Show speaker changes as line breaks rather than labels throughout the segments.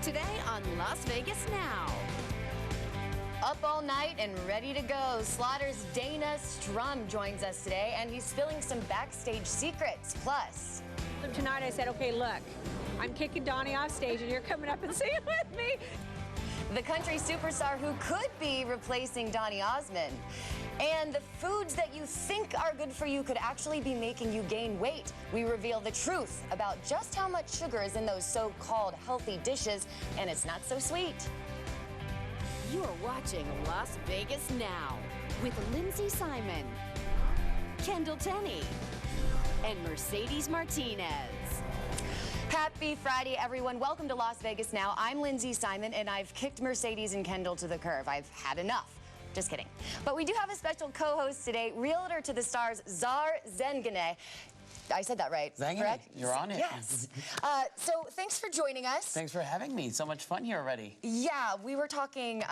Today on Las Vegas Now.
Up all night and ready to go. Slaughter's Dana Strum joins us today, and he's spilling some backstage secrets. Plus,
tonight I said, okay, look, I'm kicking Donnie off stage and you're coming up and singing with me.
The country superstar who could be replacing Donny Osmond. And the foods that you think are good for you could actually be making you gain weight. We reveal the truth about just how much sugar is in those so-called healthy dishes, and it's not so sweet.
You are watching Las Vegas Now with Lindsey Simon, Kendall Tenney, and Mercedes Martinez.
Happy Friday, everyone. Welcome to Las Vegas Now. I'm Lindsey Simon, and I've kicked Mercedes and Kendall to the curb. I've had enough. Just kidding. But we do have a special co-host today, realtor to the stars, Zanganeh. I said that right,
Zanganeh,
correct?
you're on it.
Yes. So thanks for joining us.
Thanks for having me. So much fun here already.
Yeah, we were talking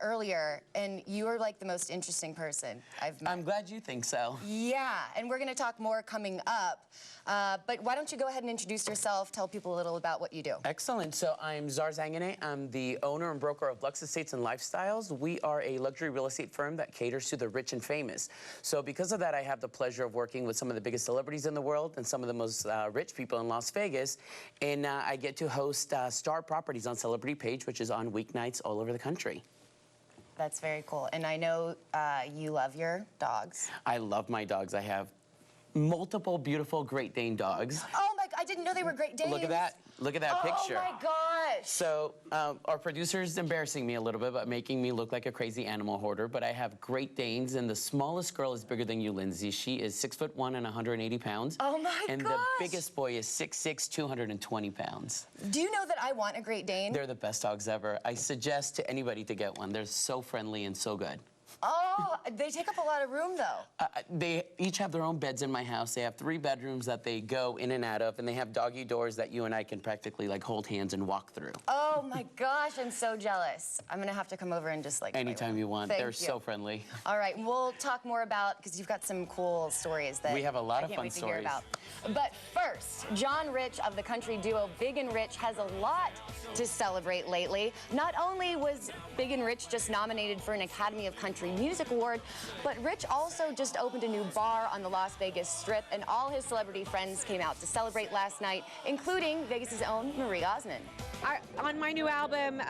earlier, and you are like the most interesting person I've met.
I'm glad you think so.
Yeah, and we're going to talk more coming up. But why don't you go ahead and introduce yourself, tell people a little about what you do.
Excellent. So I'm Zanganeh. I'm the owner and broker of Lux Estates and Lifestyles. We are a luxury real estate firm that caters to the rich and famous. So because of that, I have the pleasure of working with some of the biggest celebrities in the world and some of the most rich people in Las Vegas. And I get to host Star Properties on Celebrity Page, which is on weeknights all over the country.
That's very cool. And I know you love your dogs.
I love my dogs. I have multiple beautiful Great Dane dogs.
Oh my, I didn't know they were Great Danes.
Look at that. Look at that picture.
Oh my gosh.
So our producer's embarrassing me a little bit by making me look like a crazy animal hoarder, but I have Great Danes, and the smallest girl is bigger than you, Lindsey. She is 6'1" and 180 pounds.
Oh my gosh.
And the biggest boy is 6'6", 220 pounds.
Do you know that I want a Great Dane?
They're the best dogs ever. I suggest to anybody to get one. They're so friendly and so good.
Oh, they take up a lot of room, though.
They each have their own beds in my house. They have 3 bedrooms that they go in and out of, and they have doggy doors that you and I can practically like hold hands and walk through.
Oh my gosh, I'm so jealous. I'm gonna have to come over and just like
anytime you want. They're so friendly.
All right, we'll talk more about, because you've got some cool stories that
we have a lot of fun
I can't wait to hear
stories
about. But first, John Rich of the country duo Big and Rich has a lot to celebrate lately. Not only was Big and Rich just nominated for an Academy of Country Music Award, but Rich also just opened a new bar on the Las Vegas Strip, and all his celebrity friends came out to celebrate last night, including Vegas's own Marie Osmond.
On my new album,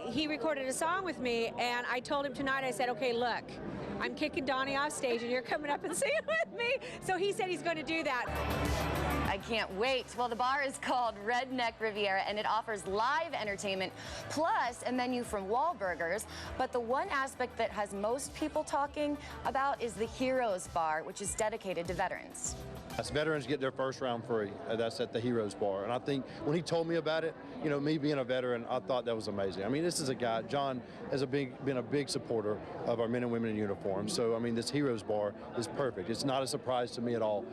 he recorded a song with me, and I told him tonight, I said, okay, look, I'm kicking Donnie off stage and you're coming up and singing with me. So he said he's going to do that.
I can't wait. Well, the bar is called Redneck Riviera, and it offers live entertainment plus a menu from Wahlburgers. But the one aspect that has most people talking about is the Heroes Bar, which is dedicated to veterans.
As veterans get their first round free. That's at the Heroes Bar. And I think when he told me about it, you know, me being a veteran, I thought that was amazing. I mean, this is a guy, John has been a big supporter of our men and women in uniform. So, I mean, this Heroes Bar is perfect. It's not a surprise to me at all.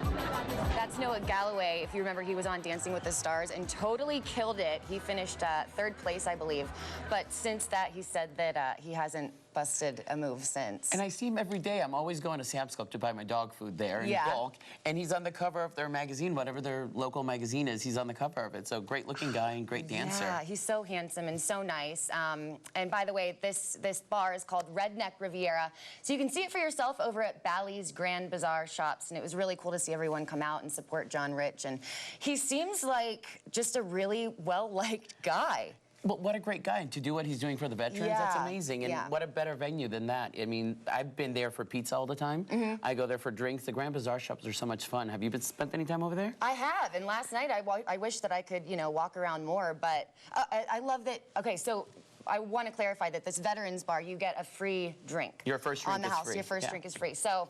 That's Noah Galloway. If you remember, he was on Dancing with the Stars and totally killed it. He finished 3rd place, I believe. But since that, he said that he hasn't busted a move since.
And I see him every day. I'm always going to Sam's Club to buy my dog food there in bulk. And he's on the cover of their magazine, whatever their local magazine is, he's on the cover of it. So great looking guy and great dancer.
Yeah, he's so handsome and so nice. And by the way, this bar is called Redneck Riviera. So you can see it for yourself over at Bally's Grand Bazaar Shops. And it was really cool to see everyone come out and support John Rich. And he seems like just a really well-liked guy.
But what a great guy, and to do what he's doing for the veterans, that's amazing. And what a better venue than that. I mean, I've been there for pizza all the time. I go there for drinks. The Grand Bazaar Shops are so much fun. Have you spent any time over there?
I have, and last night I wish that I could, you know, walk around more, but I love that. Okay, so I want to clarify that this Veterans Bar, you get a free drink.
Your first drink
on the
is
house.
free.
Your first drink is free. So,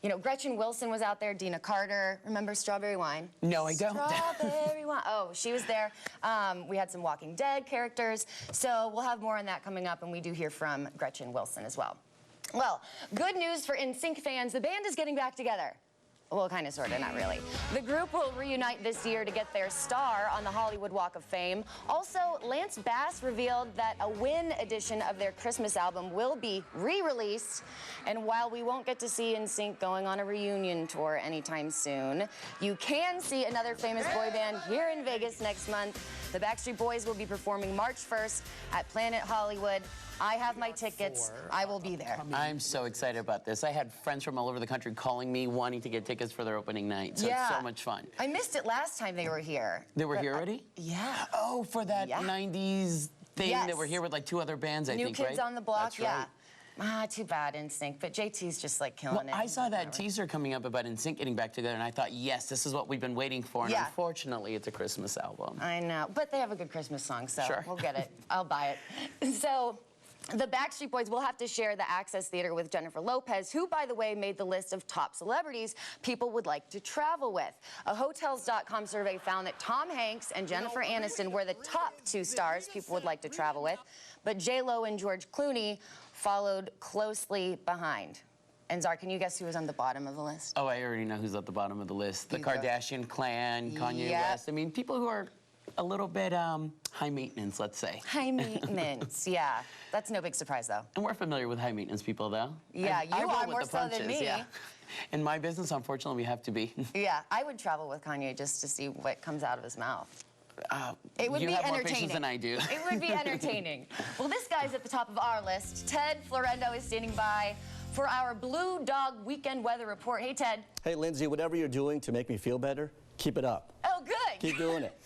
you know, Gretchen Wilson was out there, Dina Carter. Remember Strawberry Wine?
No, I don't.
Strawberry Wine. Oh, she was there. We had some Walking Dead characters. So we'll have more on that coming up, and we do hear from Gretchen Wilson as well. Well, good news for NSYNC fans. The band is getting back together. Well, kind of, sort of, not really. The group will reunite this year to get their star on the Hollywood Walk of Fame. Also, Lance Bass revealed that a Win edition of their Christmas album will be re-released. And while we won't get to see NSYNC going on a reunion tour anytime soon, you can see another famous boy band here in Vegas next month. The Backstreet Boys will be performing March 1st at Planet Hollywood. I have my tickets. I will be there.
I'm so excited about this. I had friends from all over the country calling me, wanting to get tickets for their opening night. So it's so much fun.
I missed it last time they were here.
They were here already?
Yeah.
Oh, for that 90s thing that were here with like 2 other bands, I think, right?
New Kids on the Block,
That's right.
Ah, too bad NSYNC, but JT's just like killing it.
I saw that teaser coming up about NSYNC getting back together, and I thought, yes, this is what we've been waiting for. And unfortunately, it's a Christmas album.
I know, but they have a good Christmas song, so we'll get it. I'll buy it. So, the Backstreet Boys will have to share the Access Theater with Jennifer Lopez, who, by the way, made the list of top celebrities people would like to travel with. A Hotels.com survey found that Tom Hanks and Jennifer Aniston were the top 2 stars people would like to travel with, but J-Lo and George Clooney followed closely behind. And Czar, can you guess who was on the bottom of the list?
Oh, I already know who's at the bottom of the list. The Kardashian clan, Kanye West. I mean, people who are a little bit high maintenance, let's say.
High maintenance, yeah. That's no big surprise, though.
And we're familiar with high maintenance people, though.
Yeah, you are more so than me.
Yeah. In my business, unfortunately, we have to be.
Yeah, I would travel with Kanye just to see what comes out of his mouth. It would
you
be
have
entertaining.
more patience than I do.
It would be entertaining. Well, this guy's at the top of our list. Ted Florendo is standing by for our Blue Dog Weekend Weather Report. Hey, Ted.
Hey, Lindsay, whatever you're doing to make me feel better, keep it up.
Oh, good.
Keep doing it.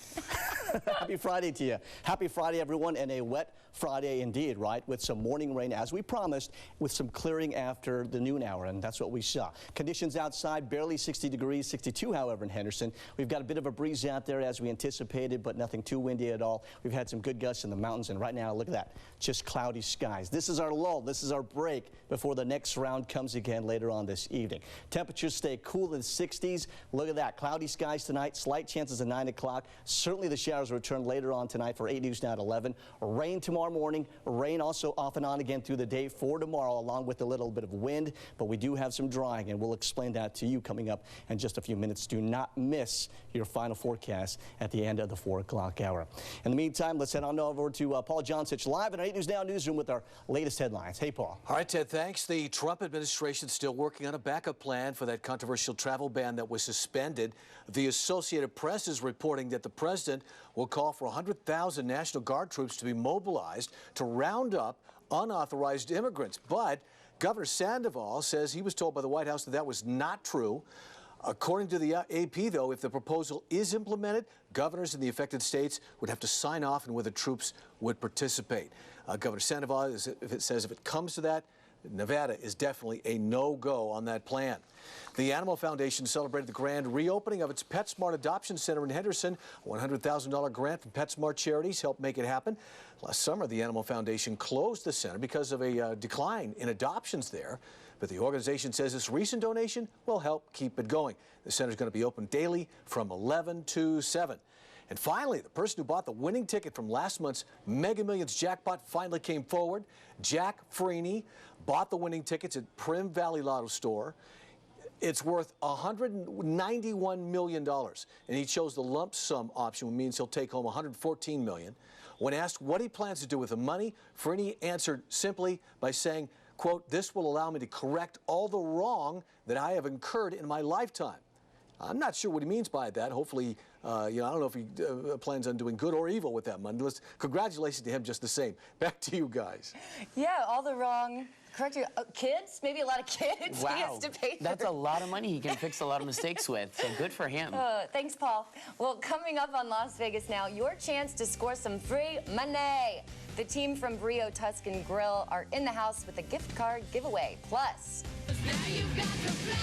Happy Friday to you. Happy Friday, everyone, and a wet Friday indeed, right? With some morning rain, as we promised, with some clearing after the noon hour, and that's what we saw. Conditions outside, barely 60 degrees, 62, however, in Henderson. We've got a bit of a breeze out there as we anticipated, but nothing too windy at all. We've had some good gusts in the mountains, and right now, look at that, just cloudy skies. This is our lull. This is our break before the next round comes again later on this evening. Temperatures stay cool in the 60s. Look at that, cloudy skies tonight, slight chances at 9 o'clock. Certainly the showers return later on tonight for 8 News Now at 11. Rain tomorrow morning. Rain also off and on again through the day for tomorrow, along with a little bit of wind. But we do have some drying, and we'll explain that to you coming up in just a few minutes. Do not miss your final forecast at the end of the 4 o'clock hour. In the meantime, let's head on over to Paul Johnsich live in our 8 News Now newsroom with our latest headlines. Hey, Paul.
All right, Ted, thanks. The Trump administration is still working on a backup plan for that controversial travel ban that was suspended. The Associated Press is reporting that the president will call for 100,000 National Guard troops to be mobilized to round up unauthorized immigrants. But Governor Sandoval says he was told by the White House that that was not true. According to the AP, though, if the proposal is implemented, governors in the affected states would have to sign off on whether troops would participate. Governor Sandoval says if it comes to that, Nevada is definitely a no-go on that plan. The Animal Foundation celebrated the grand reopening of its PetSmart Adoption Center in Henderson. A $100,000 grant from PetSmart Charities helped make it happen. Last summer, the Animal Foundation closed the center because of a decline in adoptions there. But the organization says this recent donation will help keep it going. The center is going to be open daily from 11 to 7. And finally, the person who bought the winning ticket from last month's Mega Millions jackpot finally came forward. Jack Freeney bought the winning tickets at Prim Valley Lotto store. It's worth $191 million, and he chose the lump sum option, which means he'll take home $114 million. When asked what he plans to do with the money, Freeney answered simply by saying, quote, "This will allow me to correct all the wrong that I have incurred in my lifetime." I'm not sure what he means by that. Hopefully, I don't know if he plans on doing good or evil with that money. Congratulations to him just the same. Back to you guys.
Yeah, all the wrong. Correct you. Kids? Maybe a lot of kids.
Wow.
He has to pay for.
That's a lot of money he can fix a lot of mistakes with, so good for him.
Thanks, Paul. Well, coming up on Las Vegas now, your chance to score some free money. The team from Brio Tuscan Grill are in the house with a gift card giveaway. Plus,
now you've got to fly.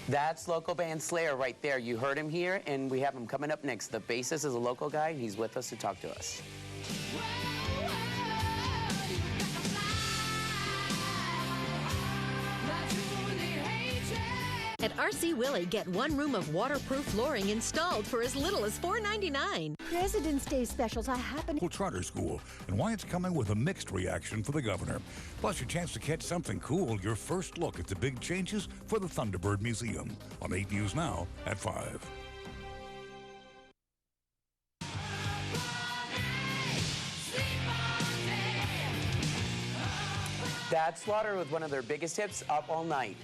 That's local band Slayer right there. You heard him here, and we have him coming up next. The bassist is a local guy, and he's with us to talk to us.
At RC Willey, get one room of waterproof flooring installed for as little as $4.99.
President's Day specials. I happen
to charter school and why it's coming with a mixed reaction for the governor. Plus your chance to catch something cool, your first look at the big changes for the Thunderbird Museum. On 8 News Now at 5.
Dad Slaughter with one of their biggest hits, Up All Night.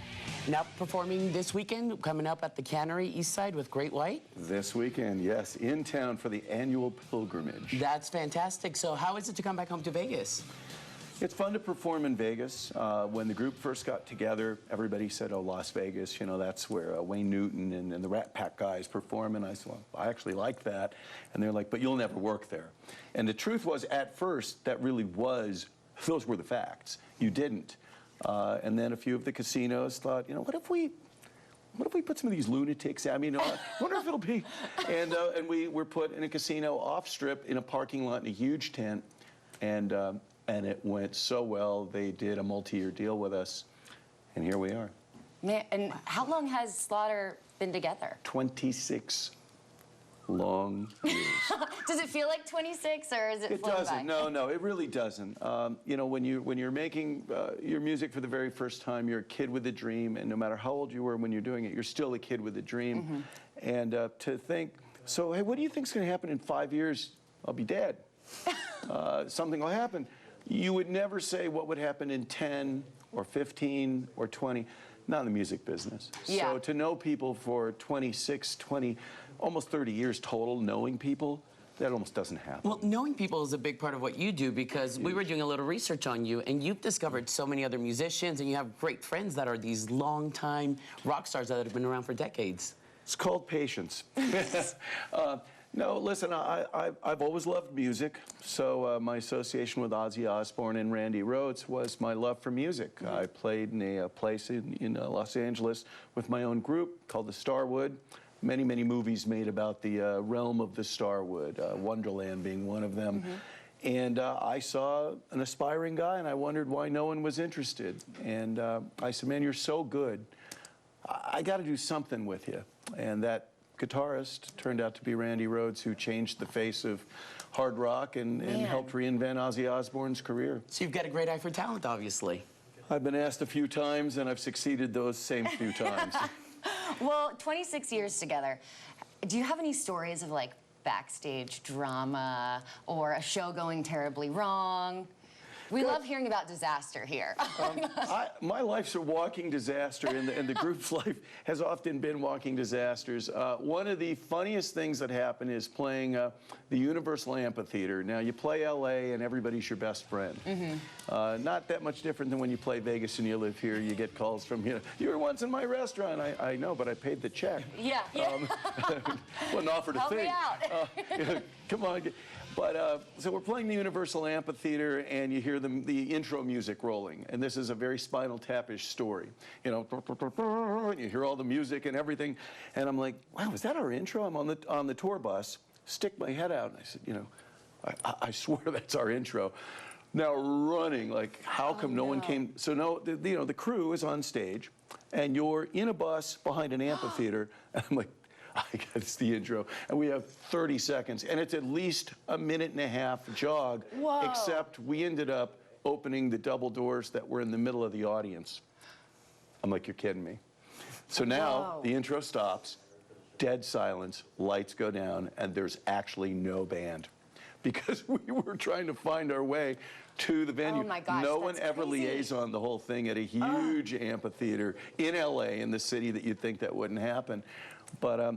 Now performing this weekend, coming up at the Cannery East Side with Great White.
This weekend, yes, in town for the annual pilgrimage.
That's fantastic. So how is it to come back home to Vegas?
It's fun to perform in Vegas. When the group first got together, everybody said, oh, Las Vegas, you know, that's where Wayne Newton and the Rat Pack guys perform. And I said, well, I actually like that. And they're like, but you'll never work there. And the truth was, at first, that really was, those were the facts. You didn't. And then a few of the casinos thought, you know, what if we put some of these lunatics? I mean, I wonder if it'll be. And we were put in a casino off strip in a parking lot in a huge tent, and it went so well. They did a multi-year deal with us, and here we are.
Man, and how long has Slaughter been together?
26 long years.
Does it feel like 26, or is it?
It doesn't. By? No, it really doesn't. You know, when you're making your music for the very first time, you're a kid with a dream, and no matter how old you were when you're doing it, you're still a kid with a dream. Mm-hmm. And to think, so hey, what do you think's going to happen in 5 years? I'll be dead. Something will happen. You would never say what would happen in 10 or 15 or 20. Not in the music business.
Yeah.
So to know people for 26, 20, almost 30 years total, knowing people, that almost doesn't happen.
Well, knowing people is a big part of what you do, because we were doing a little research on you, and you've discovered so many other musicians, and you have great friends that are these long-time rock stars that have been around for decades.
It's called patience. No, listen, I've always loved music, so my association with Ozzy Osbourne and Randy Rhoads was my love for music. Mm-hmm. I played in a place in Los Angeles with my own group called the Starwood. Many, many movies made about the realm of the Starwood, Wonderland being one of them. Mm-hmm. And I saw an aspiring guy, and I wondered why no one was interested. And I said, man, you're so good. I got to do something with you. And that guitarist turned out to be Randy Rhoads, who changed the face of hard rock and helped reinvent Ozzy Osbourne's career.
So you've got a great eye for talent, obviously.
I've been asked a few times, and I've succeeded those same few times.
Well, 26 years together. Do you have any stories of, like, backstage drama or a show going terribly wrong? We love hearing about disaster here.
My life's a walking disaster, and the group's life has often been walking disasters. One of the funniest things that happened is playing the Universal Amphitheater. Now, you play LA, and everybody's your best friend. Mm-hmm. Not that much different than when you play Vegas and you live here. You get calls from, you know, you were once in my restaurant. I know, but I paid the check.
Yeah.
Wasn't offered a thing.
Help me out.
Come on. But so we're playing the Universal Amphitheater, and you hear the intro music rolling, and this is a very Spinal Tap-ish story. You know, you hear all the music and everything, and I'm like, wow, is that our intro? I'm on the tour bus, stick my head out, and I said, you know, I swear that's our intro. Now running, like, how come no one came? So no, you know, the crew is on stage, and you're in a bus behind an amphitheater, and I'm like, it's the intro, and we have 30 seconds, and it's at least a minute-and-a-half jog.
Whoa.
Except we ended up opening the double doors that were in the middle of the audience. I'm like, you're kidding me. So now the intro stops, dead silence, lights go down, and there's actually no band, because we were trying to find our way to the venue.
Oh my gosh,
no one ever liaisoned the whole thing at a huge amphitheater in LA, in the city that you'd think that wouldn't happen. But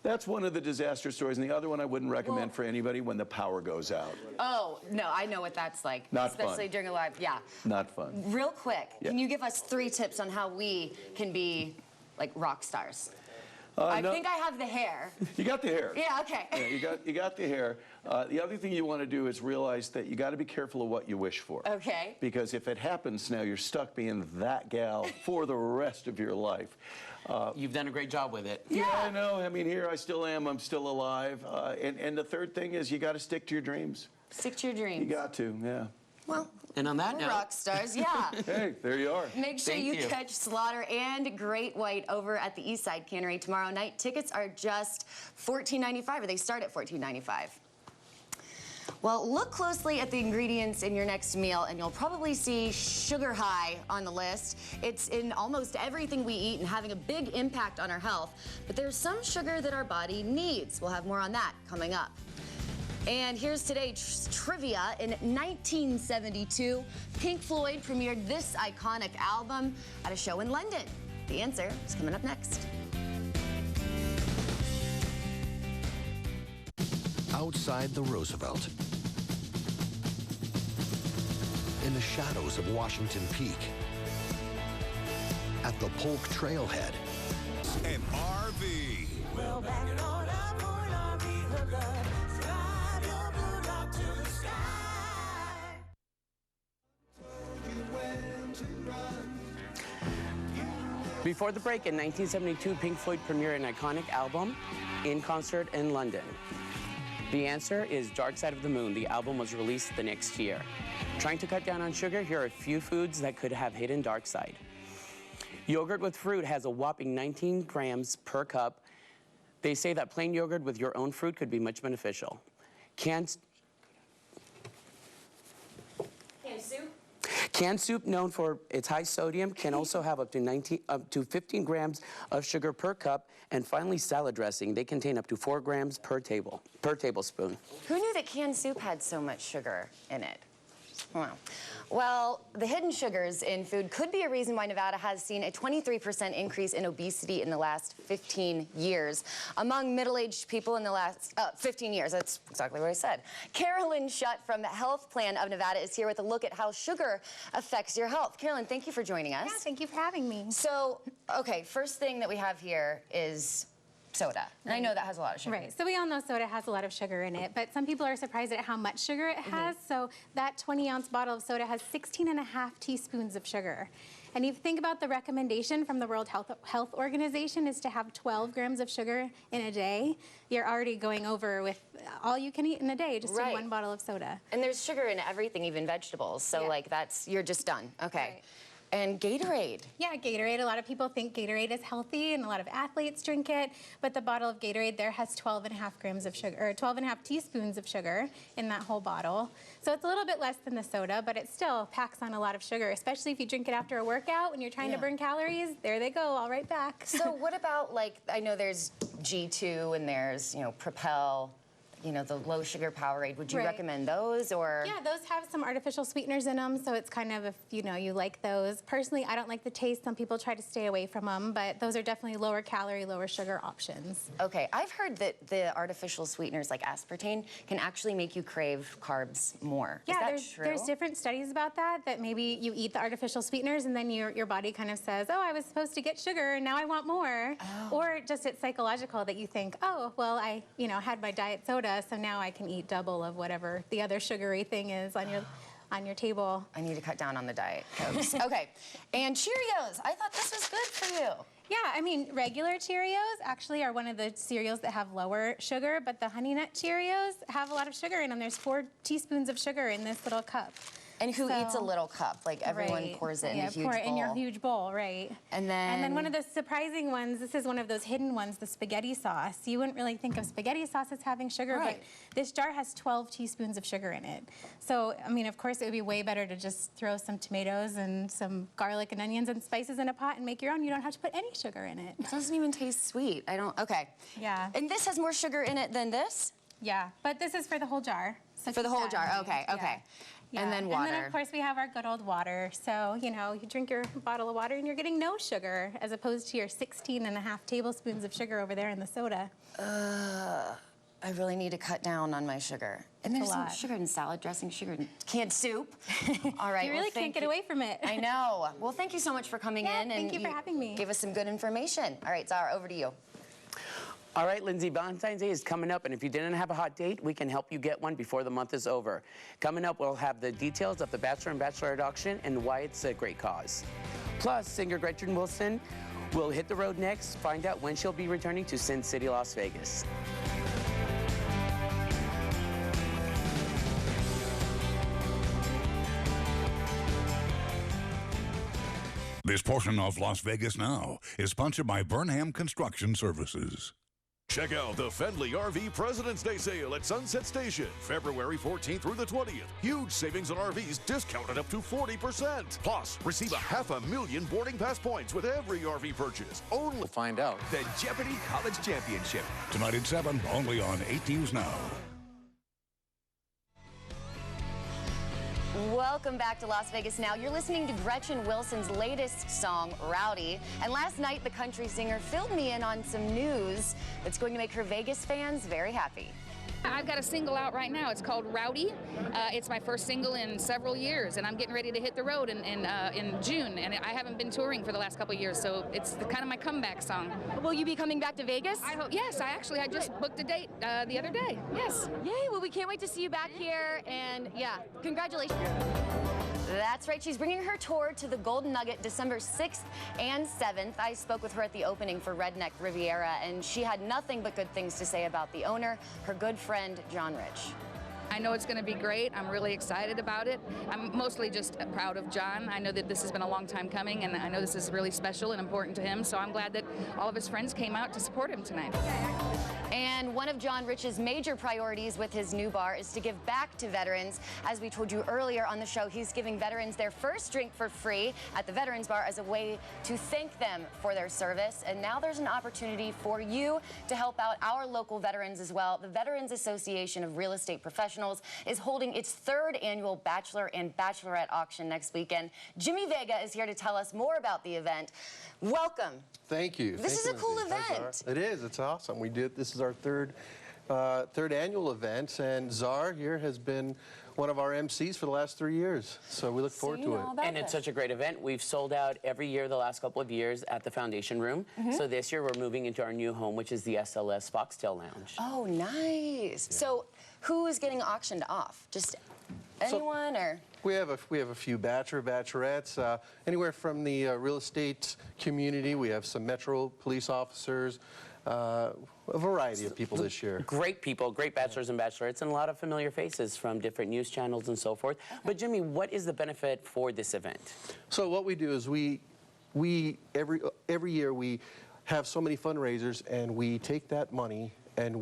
that's one of the disaster stories. And the other one I wouldn't recommend for anybody: when the power goes out.
Oh, no, I know what that's like.
Not
especially
fun.
during a live, yeah.
Not fun.
Real quick, can you give us 3 tips on how we can be, like, rock stars? I think I have the hair.
You got the hair.
Yeah, okay.
Yeah, you got the hair. The other thing you want to do is realize that you got to be careful of what you wish for.
Okay.
Because if it happens now, you're stuck being that gal for the rest of your life.
You've done a great job with it.
Yeah, I know. I mean, here I still am. I'm still alive. And the third thing is you got to stick to your dreams.
Stick to your dreams.
You got to, yeah.
Well,
and on that note,
rock stars, yeah.
Hey, there you are.
Make sure
Thank
you
you.
catch Slaughter and Great White over at the East Side Cannery tomorrow night. Tickets are just $14.95, or they start at $14.95. Well, look closely at the ingredients in your next meal, and you'll probably see sugar high on the list. It's in almost everything we eat and having a big impact on our health. But there's some sugar that our body needs. We'll have more on that coming up. And here's today's trivia. In 1972, Pink Floyd premiered this iconic album at a show in London. The answer is coming up next.
Outside the Roosevelt, in the shadows of Washington Peak, at the Polk Trailhead,
An RV.
Well, back on up for an RV hookup. Drive your blue dog to the sky.
Before the break, in 1972, Pink Floyd premiered an iconic album in concert in London. The answer is Dark Side of the Moon. The album was released the next year. Trying to cut down on sugar, here are a few foods that could have hidden dark side. Yogurt with fruit has a whopping 19 grams per cup. They say that plain yogurt with your own fruit could be much beneficial. Canned soup, known for its high sodium, can also have up to 15 grams of sugar per cup. And finally, salad dressing. They contain up to 4 grams per tablespoon.
Who knew that canned soup had so much sugar in it? Wow. Well, the hidden sugars in food could be a reason why Nevada has seen a 23% increase in obesity in the last 15 years. Among middle-aged people in the last 15 years, that's exactly what I said. Carolyn Schutt from the Health Plan of Nevada is here with a look at how sugar affects your health. Carolyn, thank you for joining us.
Yeah, thank you for having me.
So, okay, first thing that we have here is soda. And I know that has a lot of sugar.
Right, so we all know soda has a lot of sugar in it, but some people are surprised at how much sugar it has. So that 20-ounce bottle of soda has 16.5 teaspoons of sugar. And if you think about the recommendation from the World Health Organization is to have 12 grams of sugar in a day, you're already going over with all you can eat in a day, just in one bottle of soda.
And there's sugar in everything, even vegetables. So like you're just done. Okay.
Right.
And Gatorade.
Yeah, Gatorade. A lot of people think Gatorade is healthy, and a lot of athletes drink it. But the bottle of Gatorade there has 12.5 grams of sugar, or 12.5 teaspoons of sugar in that whole bottle. So it's a little bit less than the soda, but it still packs on a lot of sugar, especially if you drink it after a workout when you're trying to burn calories. There they go, all right back.
So what about, like, I know there's G2 and there's, Propel, the low sugar Powerade. Would you recommend those, or?
Yeah, those have some artificial sweeteners in them, so it's kind of if you like those. Personally, I don't like the taste. Some people try to stay away from them, but those are definitely lower calorie, lower sugar options.
Okay, I've heard that the artificial sweeteners like aspartame can actually make you crave carbs more.
Yeah,
Is that true?
There's different studies about that maybe you eat the artificial sweeteners and then your body kind of says, oh, I was supposed to get sugar and now I want more. Or just it's psychological that you think, oh, well, I had my diet soda, so now I can eat double of whatever the other sugary thing is on your table.
I need to cut down on the diet Cokes. Okay, and Cheerios. I thought this was good for you.
Yeah, I mean, regular Cheerios actually are one of the cereals that have lower sugar, but the Honey Nut Cheerios have a lot of sugar in them. There's 4 teaspoons of sugar in this little cup.
And who eats a little cup? Like everyone pours it in a huge bowl.
Pour it in your huge bowl, right.
And then
one of the surprising ones, this is one of those hidden ones, the spaghetti sauce. You wouldn't really think of spaghetti sauce as having sugar, but this jar has 12 teaspoons of sugar in it. So, I mean, of course, it would be way better to just throw some tomatoes and some garlic and onions and spices in a pot and make your own. You don't have to put any sugar in it.
It doesn't even taste sweet. Okay.
Yeah.
And this has more sugar in it than this?
Yeah, but this is for the whole jar. So
for the whole jar, okay.
Yeah.
And then water.
And then, of course, we have our good old water. So, you drink your bottle of water and you're getting no sugar as opposed to your 16.5 tablespoons of sugar over there in the soda.
I really need to cut down on my sugar. And there's some sugar in salad dressing, sugar in canned soup. All right.
You really can't get away from it.
I know. Well, thank you so much for coming in. And
thank you for having me.
Gave us some good information. All right, Zara, over to you.
All right, Lindsey, Valentine's Day is coming up, and if you didn't have a hot date, we can help you get one before the month is over. Coming up, we'll have the details of the Bachelor and Bachelorette auction and why it's a great cause. Plus, singer Gretchen Wilson will hit the road next, find out when she'll be returning to Sin City, Las Vegas.
This portion of Las Vegas Now is sponsored by Burnham Construction Services.
Check out the Fendley RV President's Day sale at Sunset Station, February 14th through the 20th. Huge savings on RVs discounted up to 40%. Plus, receive 500,000 boarding pass points with every RV purchase. Only
find out.
The Jeopardy College Championship.
Tonight at 7, only on 8 News Now.
Welcome back to Las Vegas Now. You're listening to Gretchen Wilson's latest song, Rowdy. And last night, the country singer filled me in on some news that's going to make her Vegas fans very happy.
I've got a single out right now. It's called Rowdy. It's my first single in several years, and I'm getting ready to hit the road in June. And I haven't been touring for the last couple of years, so it's kind of my comeback song.
Will you be coming back to Vegas?
I hope. Yes, I just booked a date the other day. Yes.
Yay! Well, we can't wait to see you back here, and yeah, congratulations. That's right. She's bringing her tour to the Golden Nugget December 6th and 7th. I spoke with her at the opening for Redneck Riviera, and she had nothing but good things to say about the owner, her good friend, John Rich.
I know it's going to be great. I'm really excited about it. I'm mostly just proud of John. I know that this has been a long time coming, and I know this is really special and important to him, so I'm glad that all of his friends came out to support him tonight.
And one of John Rich's major priorities with his new bar is to give back to veterans. As we told you earlier on the show, he's giving veterans their first drink for free at the Veterans Bar as a way to thank them for their service. And now there's an opportunity for you to help out our local veterans as well. The Veterans Association of Real Estate Professionals is holding its 3rd annual Bachelor and Bachelorette auction next weekend. Jimmy Vega is here to tell us more about the event. Welcome.
Thank you.
This is a cool event.
It is. It's awesome. This is our third annual event, and Czar here has been one of our MCs for the last 3 years, so we look forward to it.
And it's such a great event. We've sold out every year the last couple of years at the Foundation Room. So this year we're moving into our new home, which is the SLS Foxtail Lounge.
Oh, nice. Yeah. So who is getting auctioned off? Just anyone, or?
We have a few bachelorettes, anywhere from the real estate community. We have some Metro police officers, a variety of people this year.
Great people, great bachelors and bachelorettes, and a lot of familiar faces from different news channels and so forth. Okay. But Jimmy, what is the benefit for this event?
So what we do is every year we have so many fundraisers, and we take that money and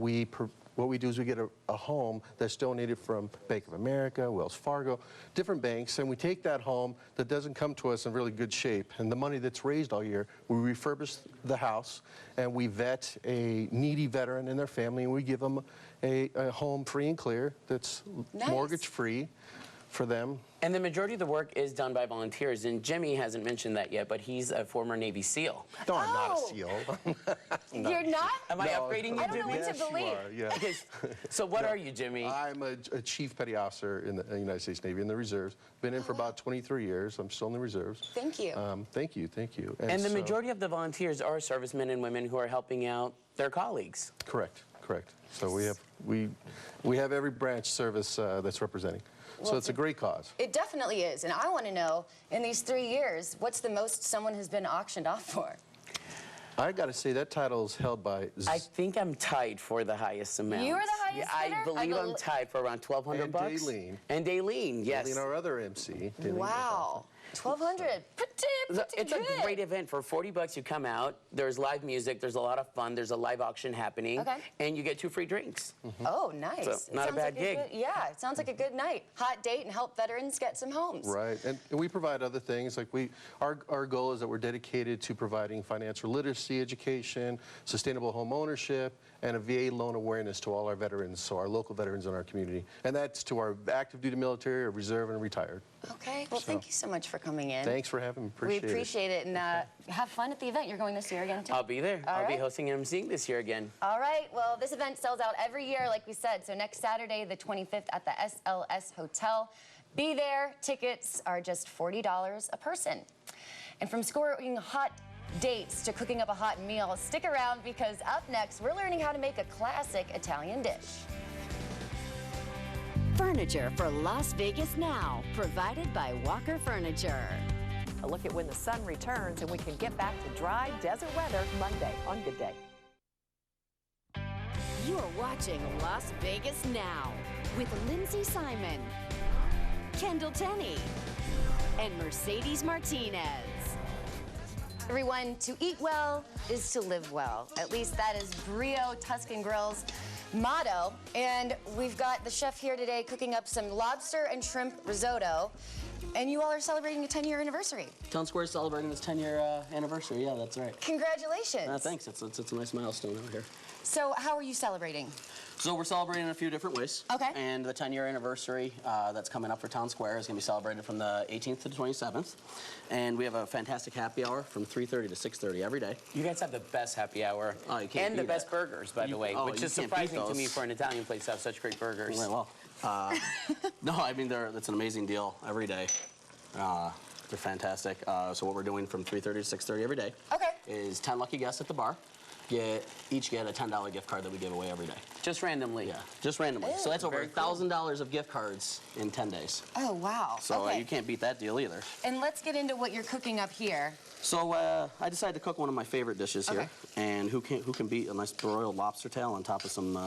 what we do is we get a home that's donated from Bank of America, Wells Fargo, different banks, and we take that home that doesn't come to us in really good shape. And the money that's raised all year, we refurbish the house, and we vet a needy veteran and their family, and we give them a home free and clear that's mortgage-free for them.
And the majority of the work is done by volunteers, and Jimmy hasn't mentioned that yet, but he's a former Navy SEAL.
No, I'm not a SEAL.
You're not?
Am I upgrading you, Jimmy?
I don't know what to believe.
You are, yeah.
Okay, so what are you, Jimmy?
I'm a Chief Petty Officer in the United States Navy in the reserves. Been in for about 23 years. I'm still in the reserves.
Thank you.
Thank you, thank you.
And the majority of the volunteers are servicemen and women who are helping out their colleagues.
Correct, correct. So we have every branch service that's representing.
Well,
so it's a great cause.
It definitely is. And I want to know, in these 3 years, what's the most someone has been auctioned off for?
I got to say, that title is held by...
I think I'm tied for the highest amount.
You are the highest bidder?
I believe I'm tied for around $1,200 bucks.
Daylene.
And Daylene, yes.
Daylene, our other MC. Daylene,
wow. $1,200.
It's a great event. For $40, you come out. There's live music. There's a lot of fun. There's a live auction happening. Okay. And you get 2 free drinks.
Oh, nice.
So, not a bad gig.
Yeah, it sounds like a good night. Hot date and help veterans get some homes.
Right. And we provide other things. Like our goal is that we're dedicated to providing financial literacy education, sustainable home ownership, and a VA loan awareness to all our veterans, so our local veterans in our community. And that's to our active duty military, our reserve, and retired.
Okay. Well, thank you so much for coming in.
Thanks for having me. Appreciate it.
We appreciate it. And have fun at the event. You're going this year again, too?
I'll be there. I'll be hosting and emceeing this year again.
All right. Well, this event sells out every year, like we said. So next Saturday, the 25th, at the SLS Hotel. Be there. Tickets are just $40 a person. And from scoring hot dates to cooking up a hot meal, stick around, because up next, we're learning how to make a classic Italian dish.
Furniture for Las Vegas Now, provided by Walker Furniture.
A look at when the sun returns and we can get back to dry desert weather Monday on Good Day.
You are watching Las Vegas Now with Lindsey Simon, Kendall Tenney, and Mercedes Martinez.
Everyone, to eat well is to live well. At least that is Brio Tuscan Grill's motto. And we've got the chef here today cooking up some lobster and shrimp risotto. And you all are celebrating a 10-year anniversary.
Town Square is celebrating its 10-year anniversary. Yeah, that's right.
Congratulations.
Thanks. It's a nice milestone out here.
So how are you celebrating?
So we're celebrating in a few different ways.
Okay.
And the 10-year anniversary that's coming up for Town Square is going to be celebrated from the 18th to the 27th. And we have a fantastic happy hour from 3:30 to 6:30 every day.
You guys have the best happy hour.
Oh, you can't
and the
beat
best
it.
burgers, by the way, which is surprising to me for an Italian place to have such great burgers.
Well, no, I mean, it's an amazing deal every day. They're fantastic. So what we're doing from 3:30 to 6:30 every day is 10 lucky guests at the bar each get a $10 gift card that we give away every day.
Just randomly?
Yeah, just randomly.
Ew,
so that's over
very
$1,000 of gift cards in 10 days.
Oh, wow.
So you can't beat that deal either.
And let's get into what you're cooking up here.
So I decided to cook one of my favorite dishes here. And who can beat a nice broiled lobster tail on top of some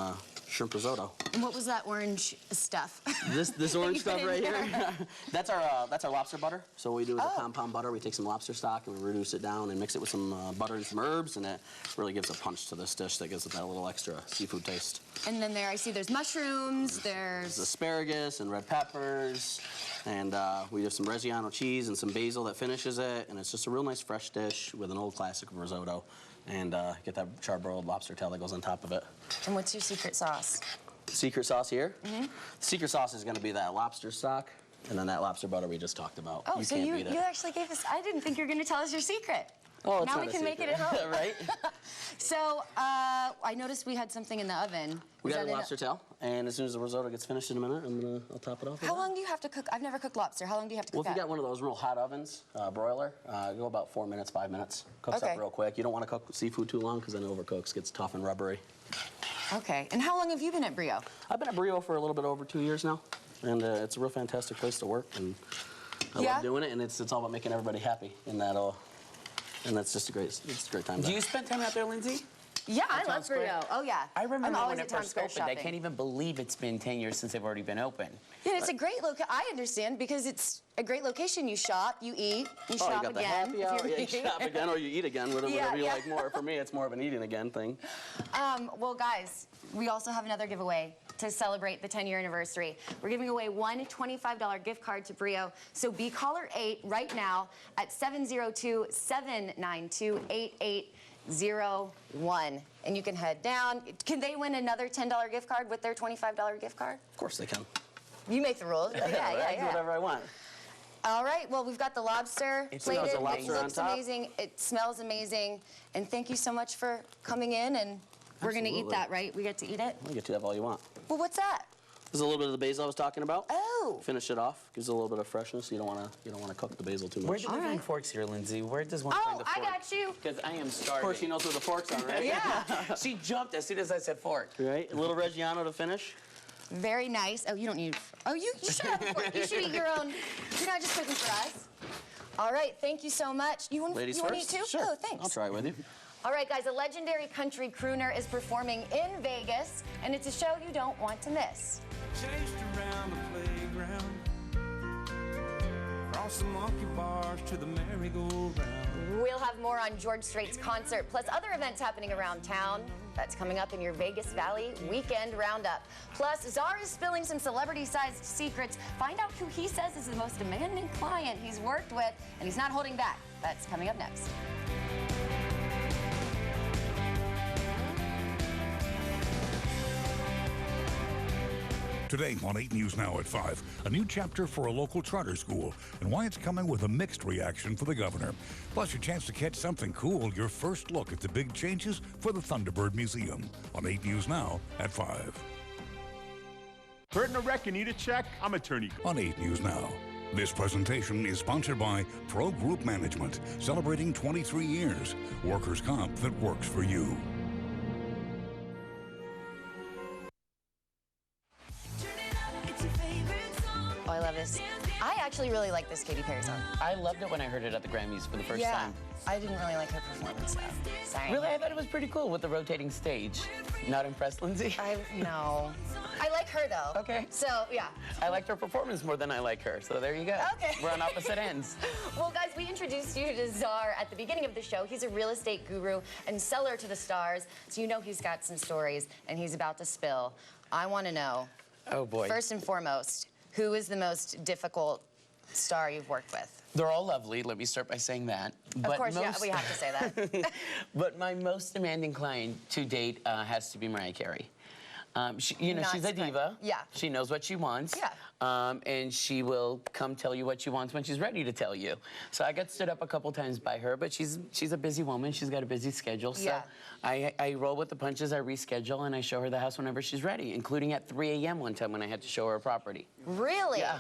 shrimp risotto?
And what was that orange stuff?
This orange stuff right here? That's our lobster butter. So what we do is a compound butter. We take some lobster stock and we reduce it down and mix it with some butter and some herbs, and it really gives a punch to this dish that gives it that little extra seafood taste.
And then I see there's mushrooms, there's
asparagus and red peppers, and we have some Reggiano cheese and some basil that finishes it, and it's just a real nice fresh dish with an old classic risotto, and get that charbroiled lobster tail that goes on top of it.
And what's your secret sauce?
Secret sauce here? The secret sauce is going to be that lobster stock and then that lobster butter we just talked about.
Oh, so you actually gave us, I didn't think you were going to tell us your secret.
Oh, it's
now
not
we
a
can make it
secret.
at home.
Right?
So I noticed we had something in the oven.
We got a lobster tail, and as soon as the risotto gets finished in a minute, I'll top it off.
How long do you have to cook? I've never cooked lobster. How long do you have to cook
Well, if you got one of those real hot ovens, broiler, go about 4 minutes, 5 minutes. Cooks up real quick. You don't want to cook seafood too long because then it overcooks, gets tough and rubbery.
Okay. And how long have you been at Brio?
I've been at Brio for a little bit over 2 years now, and it's a real fantastic place to work, and I love doing it, and it's all about making everybody happy, and that's just a great time.
Do you spend time out there, Lindsay?
Yeah, I love Brio. Oh, yeah.
I remember
I'm always
when
at
it
Town
first
Square
opened.
shopping.
I can't even believe it's been 10 years since they've already been open.
Yeah, it's a great location. I understand because it's a great location. You shop, you eat, you shop
you got
again.
the happy hour, you shop again, or you eat again, whatever you like more. For me, it's more of an eating again thing.
Well, guys, we also have another giveaway to celebrate the 10-year anniversary. We're giving away one $25 gift card to Brio. So be caller 8 right now at 702-792-8801. And you can head down. Can they win another $10 gift card with their $25 gift card?
Of course they can.
You make the rules.
I do whatever I want.
All right, well, we've got the lobster plated.
It
looks amazing. It smells amazing. And thank you so much for coming in. And we're going to eat that, right? We get to eat it?
You get to have all you want.
Well, what's that?
There's a little bit of the basil I was talking about.
Oh.
Finish it off. Gives it a little bit of freshness. You don't want to cook the basil too much.
Where do we find forks here, Lindsay? Where does one find the fork?
I got you.
Because I am starving.
Of course, she knows where the forks are, right?
Yeah.
She jumped as soon as I said fork.
Right. A little Reggiano to finish.
Very nice. Oh, you don't need. Oh, you should have a fork. You should eat your own. You're not just cooking for us. All right. Thank you so much. You want to eat too?
Sure.
Oh, thanks.
I'll try it with you.
All right, guys. A legendary country crooner is performing in Vegas, and it's a show you don't want to miss.
Chased around the playground, across the monkey bars to the merry-go-round.
We'll have more on George Strait's concert, plus other events happening around town. That's coming up in your Vegas Valley Weekend Roundup. Plus, Czar is spilling some celebrity-sized secrets. Find out who he says is the most demanding client he's worked with, and he's not holding back. That's coming up next.
Today on 8 News Now at 5, a new chapter for a local charter school and why it's coming with a mixed reaction for the governor. Plus, your chance to catch something cool, your first look at the big changes for the Thunderbird Museum on 8 News Now at 5.
Hurting a wreck and need a check? I'm Attorney.
On 8 News Now. This presentation is sponsored by Pro Group Management, celebrating 23 years. Workers' comp that works for you.
Oh, I love this. I actually really like this Katy Perry song.
I loved it when I heard it at the Grammys for the first time.
I didn't really like her performance, though. Sorry.
Really? I thought it was pretty cool with the rotating stage. Not impressed, Lindsay?
No. I like her, though.
Okay.
So, yeah.
I liked her performance more than I like her, so there you go.
Okay.
We're on opposite ends.
Well, guys, we introduced you to Czar at the beginning of the show. He's a real estate guru and seller to the stars, so you know he's got some stories, and he's about to spill. I want to know,
oh boy.
First and foremost, who is the most difficult star you've worked with?
They're all lovely. Let me start by saying that.
Of course, yeah, we have to say that.
But my most demanding client to date has to be Mariah Carey. You know, she's a diva.
Yeah.
She knows what she wants.
Yeah.
And she will come tell you what she wants when she's ready to tell you. So I got stood up a couple times by her, but she's a busy woman. She's got a busy schedule. So
Yeah.
I roll with the punches, I reschedule, and I show her the house whenever she's ready, including at 3 a.m. one time when I had to show her a property.
Really?
Yeah.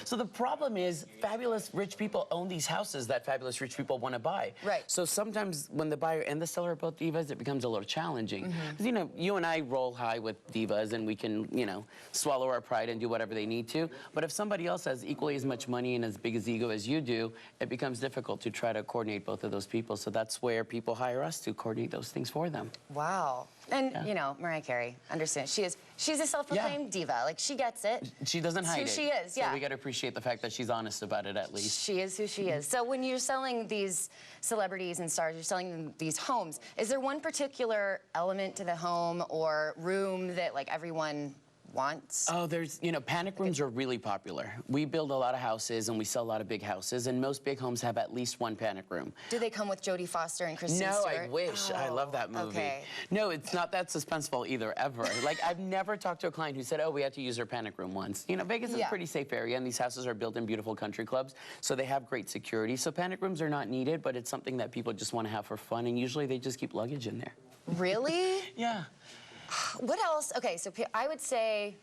So the problem is fabulous rich people own these houses that fabulous rich people want to buy.
Right.
So sometimes when the buyer and the seller are both divas, it becomes a little challenging. 'Cause, you know, you and I roll high with divas and we can, you know, swallow our pride and do whatever they need to. But if somebody else has equally as much money and as big as ego as you do, it becomes difficult to try to coordinate both of those people. So that's where people hire us to coordinate those things for them.
Wow. And, you know, Mariah Carey, understand, she's a self-proclaimed diva. Like, she gets it.
She doesn't hide it.
It's who she is, yeah.
So we got to appreciate the fact that she's honest about it, at least.
She is who she is. So when you're selling these celebrities and stars, you're selling them these homes, is there one particular element to the home or room that, like, everyone wants?
Oh, there's, you know, panic rooms are really popular. We build a lot of houses and we sell a lot of big houses, and most big homes have at least one panic room.
Do they come with Jodie Foster and Kristen
No,
Stewart?
I wish. I love that movie.
Okay.
No, it's not that suspenseful either, ever. Like, I've never talked to a client who said, oh, we had to use her panic room once. You know, Vegas is a pretty safe area, and these houses are built in beautiful country clubs, so they have great security. So panic rooms are not needed, but it's something that people just want to have for fun, and usually they just keep luggage in there.
Really?
Yeah.
What else? Okay, so I would say,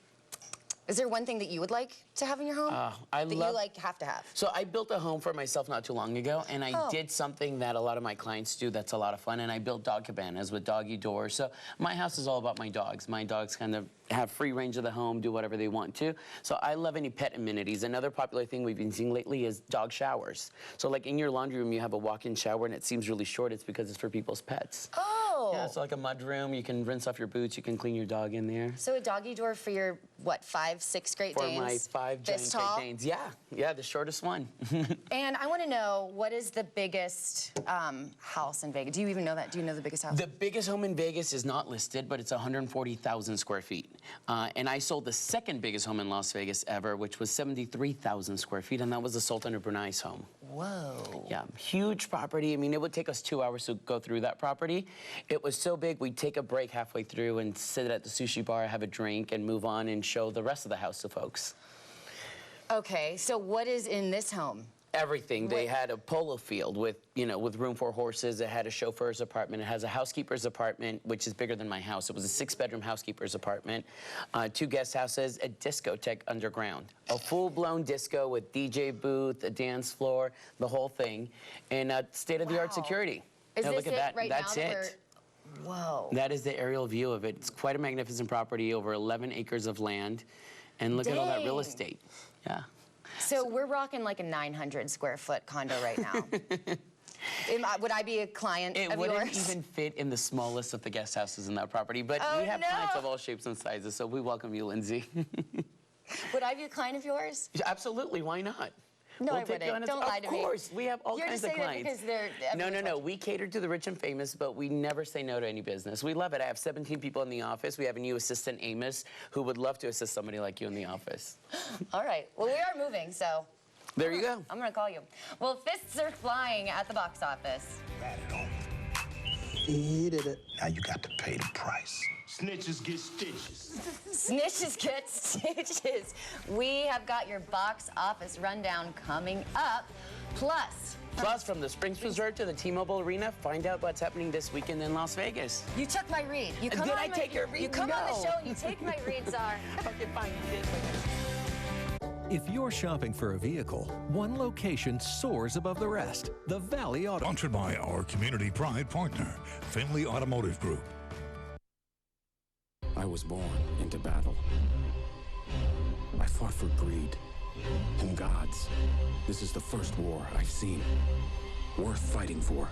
is there one thing that you would like to have in your home?
I
that
love,
you, like, have to have?
So I built a home for myself not too long ago, and I did something that a lot of my clients do that's a lot of fun, and I built dog cabanas with doggy doors. So my house is all about my dogs. My dogs kind of have free range of the home, do whatever they want to. So I love any pet amenities. Another popular thing we've been seeing lately is dog showers. So like in your laundry room, you have a walk-in shower, and it seems really short. It's because it's for people's pets.
Oh.
Yeah, so like a mud room. You can rinse off your boots. You can clean your dog in there.
So a doggy door for your, what, 5, 6 Great Danes?
For my 5 giant Great Danes. Yeah, the shortest one.
And I want to know, what is the biggest house in Vegas? Do you even know that? Do you know the biggest house?
The biggest home in Vegas is not listed, but it's 140,000 square feet. And I sold the second biggest home in Las Vegas ever, which was 73,000 square feet, and that was the Sultan of Brunei's home.
Whoa.
Yeah, huge property. I mean, it would take us 2 hours to go through that property. It was so big, we'd take a break halfway through and sit at the sushi bar, have a drink, and move on and show the rest of the house to folks.
Okay, so what is in this home?
Everything. They had a polo field with, you know, with room for horses. It had a chauffeur's apartment. It has a housekeeper's apartment, which is bigger than my house. It was a 6-bedroom housekeeper's apartment, 2 guest houses, a discotheque underground, a full-blown disco with DJ booth, a dance floor, the whole thing, and state-of-the-art security.
Is
now,
this
look at
it
that.
right
That's
now?
it.
Whoa.
That is the aerial view of it. It's quite a magnificent property, over 11 acres of land, and look at all that real estate. Yeah.
So we're rocking like a 900 square foot condo right now. Would I be a client of yours?
It wouldn't even fit in the smallest of the guest houses in that property, but we have clients of all shapes and sizes, so we welcome you, Lindsay.
Would I be a client of yours?
Absolutely, why not?
No, I wouldn't. Don't lie to me.
Of course, we have all kinds of clients.
You're just saying that because they're...
No. We cater to the rich and famous, but we never say no to any business. We love it. I have 17 people in the office. We have a new assistant, Amos, who would love to assist somebody like you in the office.
All right. Well, we are moving, so...
There you go.
I'm going to call you. Well, fists are flying at the box office.
He did it. Now you got to pay the price.
Snitches get stitches.
Snitches get stitches. We have got your box office rundown coming up. Plus,
from the Springs Resort to the T-Mobile Arena, find out what's happening this weekend in Las Vegas.
You took my read. You come
Did
on
I take your read?
You come on the
No.
show and you take my read, Czar.
Okay, fine.
If you're shopping for a vehicle, one location soars above the rest. The Valley Auto.
Sponsored by our community pride partner, Finley Automotive Group.
I was born into battle. I fought for greed,
and gods. This is the first war I've seen. Worth fighting for.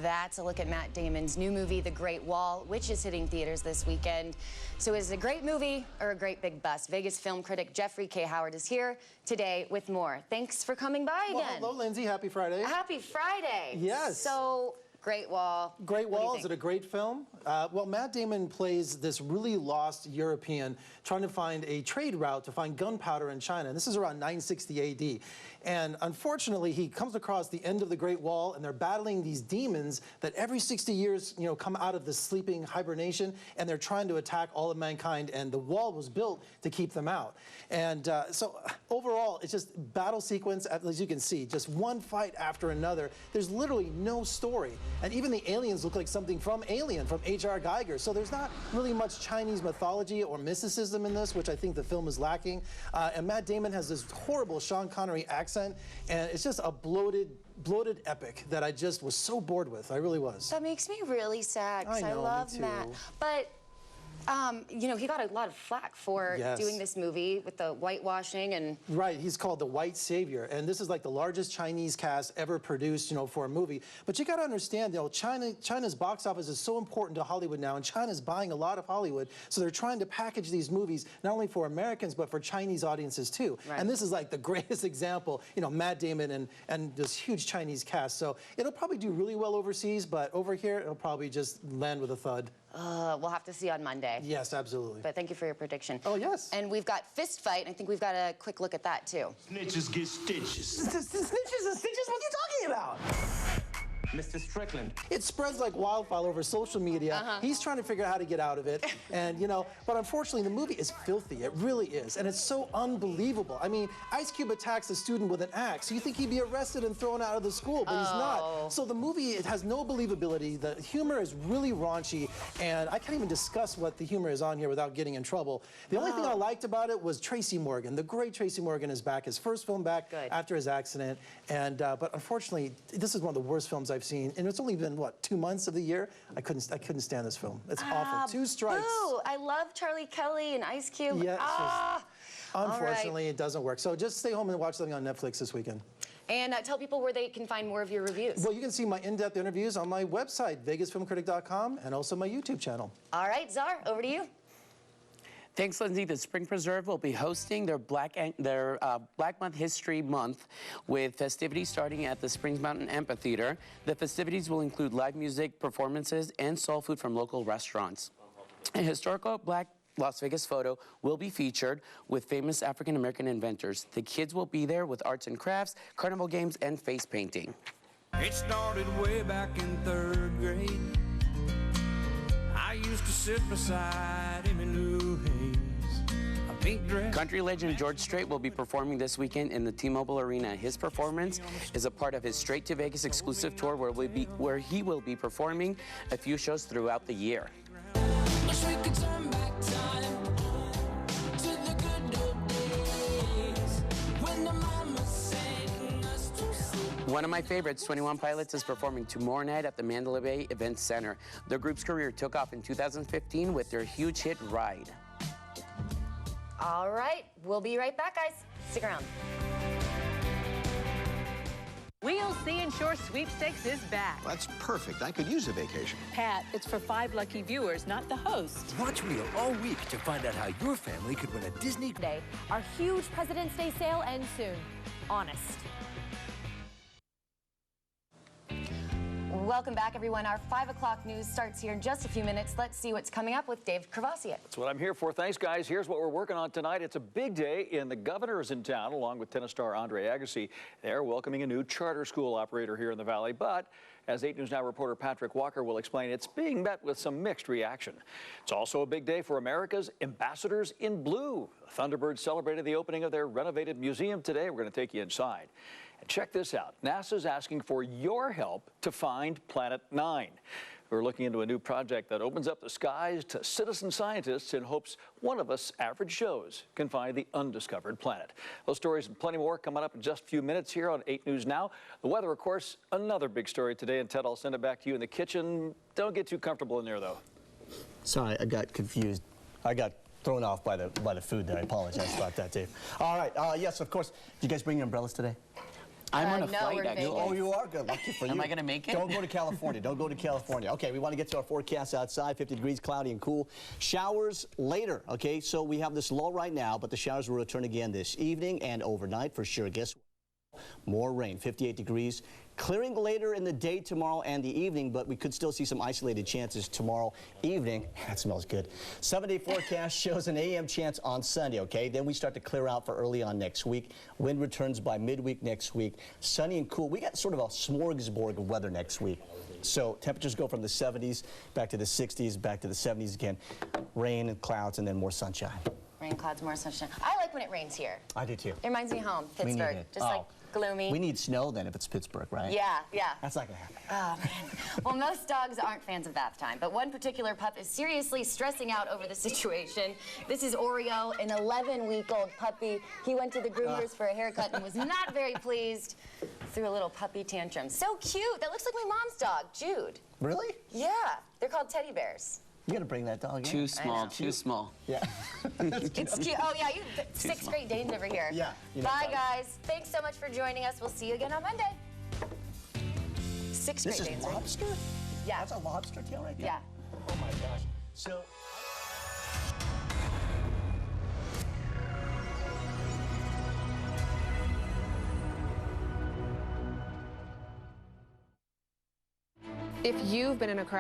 That's a look at Matt Damon's new movie, The Great Wall, which is hitting theaters this weekend. So is it a great movie or a great big bust? Vegas film critic Jeffrey K. Howard is here today with more. Thanks for coming by again.
Well, hello, Lindsay. Happy Friday.
Happy Friday.
Yes.
So, Great Wall.
Great Wall, is it a great film? Well, Matt Damon plays this really lost European trying to find a trade route to find gunpowder in China. And this is around 960 AD. And unfortunately, he comes across the end of the Great Wall, and they're battling these demons that every 60 years, come out of the sleeping hibernation, and they're trying to attack all of mankind, and the wall was built to keep them out. And so overall, it's just battle sequence, as you can see, just one fight after another. There's literally no story. And even the aliens look like something from Alien, from H.R. Geiger. So there's not really much Chinese mythology or mysticism in this, which I think the film is lacking. And Matt Damon has this horrible Sean Connery accent, and it's just a bloated epic that I just was so bored with. I really was.
That makes me really sad because I love Matt. But he got a lot of flack for doing this movie with the whitewashing and...
Right, he's called the White Savior, and this is like the largest Chinese cast ever produced, for a movie. But you got to understand, China's box office is so important to Hollywood now, and China's buying a lot of Hollywood, so they're trying to package these movies not only for Americans, but for Chinese audiences too. Right. And this is like the greatest example, Matt Damon and this huge Chinese cast. So it'll probably do really well overseas, but over here, it'll probably just land with a thud.
We'll have to see on Monday.
Yes, absolutely.
But thank you for your prediction.
Oh, yes.
And we've got Fist Fight, and I think we've got a quick look at that, too.
Snitches get stitches.
Snitches and stitches? What are you talking about?
Mr. Strickland.
It spreads like wildfire over social media. He's trying to figure out how to get out of it. And, but unfortunately, the movie is filthy. It really is. And it's so unbelievable. I mean, Ice Cube attacks a student with an axe. You think he'd be arrested and thrown out of the school, but he's not. So the movie, it has no believability. The humor is really raunchy. And I can't even discuss what the humor is on here without getting in trouble. The only thing I liked about it was Tracy Morgan. The great Tracy Morgan is back. His first film back after his accident. And but unfortunately, this is one of the worst films I've seen, and it's only been what, 2 months of the year. I couldn't stand this film. It's awful. 2 strikes.
Boo! I love Charlie Kelly and Ice Cube.
Yeah, unfortunately, it doesn't work. So just stay home and watch something on Netflix this weekend.
And tell people where they can find more of your reviews.
Well, you can see my in-depth interviews on my website, vegasfilmcritic.com, and also my YouTube channel.
All right, Czar, over to you.
Thanks, Lindsay. The Spring Preserve will be hosting their Black Month History Month with festivities starting at the Springs Mountain Amphitheater. The festivities will include live music, performances, and soul food from local restaurants. A historical Black Las Vegas photo will be featured with famous African-American inventors. The kids will be there with arts and crafts, carnival games, and face painting.
It started way back in 3rd grade. I used to sit beside him in Lou Hayes, a pink dress.
Country legend George Strait will be performing this weekend in the T-Mobile Arena. His performance is a part of his Straight to Vegas exclusive tour where he will be performing a few shows throughout the year.
Wish we could turn back time to the good old days when the mama sang us to sleep.
One of my favorites, 21 Pilots, is performing tomorrow night at the Mandalay Bay Event Center. The group's career took off in 2015 with their huge hit, Ride.
All right, we'll be right back, guys. Stick around.
Wheel Sea and Shore Sweepstakes is back.
That's perfect. I could use a vacation.
Pat, it's for 5 lucky viewers, not the host.
Watch Wheel all week to find out how your family could win a Disney...
Day. Our huge President's Day sale ends soon. Honest.
Welcome back, everyone. Our 5 o'clock news starts here in just a few minutes. Let's see what's coming up with Dave Kravasiak.
That's what I'm here for. Thanks, guys. Here's what we're working on tonight. It's a big day, and the governor is in town, along with tennis star Andre Agassi. They're welcoming a new charter school operator here in the Valley. But as 8 News Now reporter Patrick Walker will explain, it's being met with some mixed reaction. It's also a big day for America's Ambassadors in Blue. The Thunderbirds celebrated the opening of their renovated museum today. We're going to take you inside. And check this out. NASA's asking for your help to find Planet 9. We're looking into a new project that opens up the skies to citizen scientists in hopes one of us average Joes can find the undiscovered planet. Those stories and plenty more coming up in just a few minutes here on 8 News Now. The weather, of course, another big story today. And Ted, I'll send it back to you in the kitchen. Don't get too comfortable in there, though.
Sorry, I got confused. I got thrown off by the food there. I apologize about that, Dave. All right. Yes, of course. Did you guys bring your umbrellas today?
I'm on a
no,
flight,
we're
actually.
Oh, you are? Good. Lucky for you.
Am I going to make it?
Don't go to California. Don't go to California. Okay, we want to get to our forecast outside. 50 degrees, cloudy and cool. Showers later, okay? So we have this lull right now, but the showers will return again this evening and overnight for sure. Guess what? More rain, 58 degrees. Clearing later in the day tomorrow and the evening, but we could still see some isolated chances tomorrow evening. That smells good. 7-day forecast shows an AM chance on Sunday, okay? Then we start to clear out for early on next week. Wind returns by midweek next week. Sunny and cool. We got sort of a smorgasbord of weather next week. So temperatures go from the 70s back to the 60s, back to the 70s again. Rain and clouds and then more sunshine.
Rain, clouds, more sunshine. I like when it rains here.
I do too.
It reminds me of home, Pittsburgh. Just like gloomy.
We need snow then if it's Pittsburgh, right?
Yeah, yeah.
That's not going to happen.
Oh, man. Well, most dogs aren't fans of bath time, but one particular pup is seriously stressing out over the situation. This is Oreo, an 11-week-old puppy. He went to the groomers for a haircut and was not very pleased. Threw a little puppy tantrum. So cute. That looks like my mom's dog, Jude.
Really?
Yeah. They're called teddy bears.
You got to bring that dog in.
Too small, too small.
Yeah.
It's cute. Oh, yeah, you six Great Danes over here.
Yeah.
Bye, guys. Thanks so much for joining us. We'll see you again on Monday. 6 Great Danes.
This is lobster?
Right? Yeah.
That's a lobster tail right there?
Yeah.
Oh, my gosh. So...
If you've been in a crash,